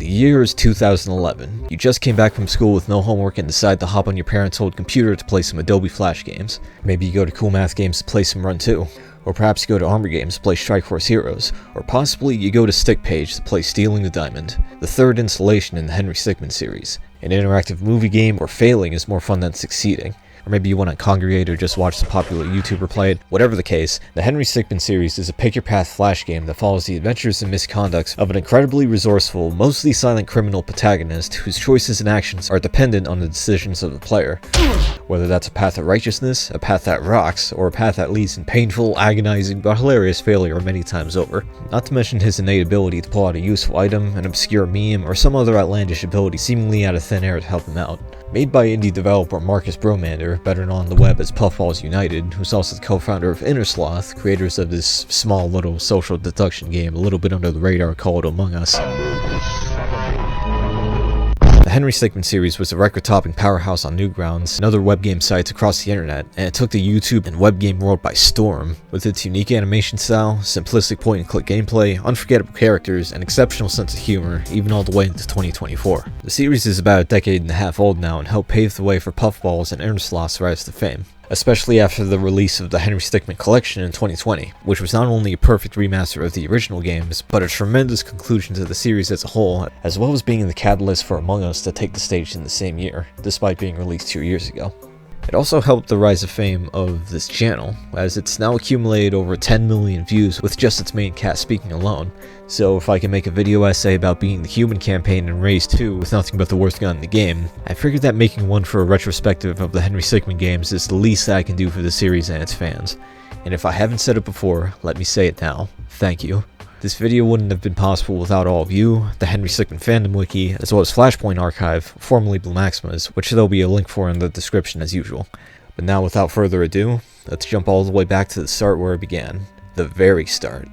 The year is 2011. You just came back from school with no homework and decide to hop on your parents' old computer to play some Adobe Flash games. Maybe you go to Cool Math Games to play some Run 2. Or perhaps you go to Armor Games to play Strike Force Heroes. Or possibly you go to Stick Page to play Stealing the Diamond, the third installation in the Henry Stickmin series. An interactive movie game where failing is more fun than succeeding. Or maybe you want to congregate or just watch some popular YouTuber play it. Whatever the case, the Henry Stickmin series is a pick-your-path flash game that follows the adventures and misconducts of an incredibly resourceful, mostly silent criminal protagonist whose choices and actions are dependent on the decisions of the player. Whether that's a path of righteousness, a path that rocks, or a path that leads in painful, agonizing, but hilarious failure many times over. Not to mention his innate ability to pull out a useful item, an obscure meme, or some other outlandish ability seemingly out of thin air to help him out. Made by indie developer Marcus Bromander, better known on the web as Puffballs United, who's also the co-founder of Innersloth, creators of this small little social deduction game a little bit under the radar called Among Us. The Henry Stickmin series was a record-topping powerhouse on Newgrounds and other web game sites across the internet, and it took the YouTube and web game world by storm, with its unique animation style, simplistic point-and-click gameplay, unforgettable characters, and exceptional sense of humor, even all the way into 2024. The series is about a decade and a half old now and helped pave the way for Puffballs and Innersloth's rise to fame, especially after the release of the Henry Stickmin collection in 2020, which was not only a perfect remaster of the original games, but a tremendous conclusion to the series as a whole, as well as being the catalyst for Among Us to take the stage in the same year, despite being released 2 years ago. It also helped the rise of fame of this channel, as it's now accumulated over 10 million views with just its main cast speaking alone, so if I can make a video essay about beating the Human campaign in Raze 2 with nothing but the worst gun in the game, I figured that making one for a retrospective of the Henry Stickmin games is the least that I can do for the series and its fans. And if I haven't said it before, let me say it now. Thank you. This video wouldn't have been possible without all of you, the Henry Stickmin fandom wiki, as well as Flashpoint Archive, formerly Blue Maximas, which there'll be a link for in the description as usual. But now without further ado, let's jump all the way back to the start where it began. The very start.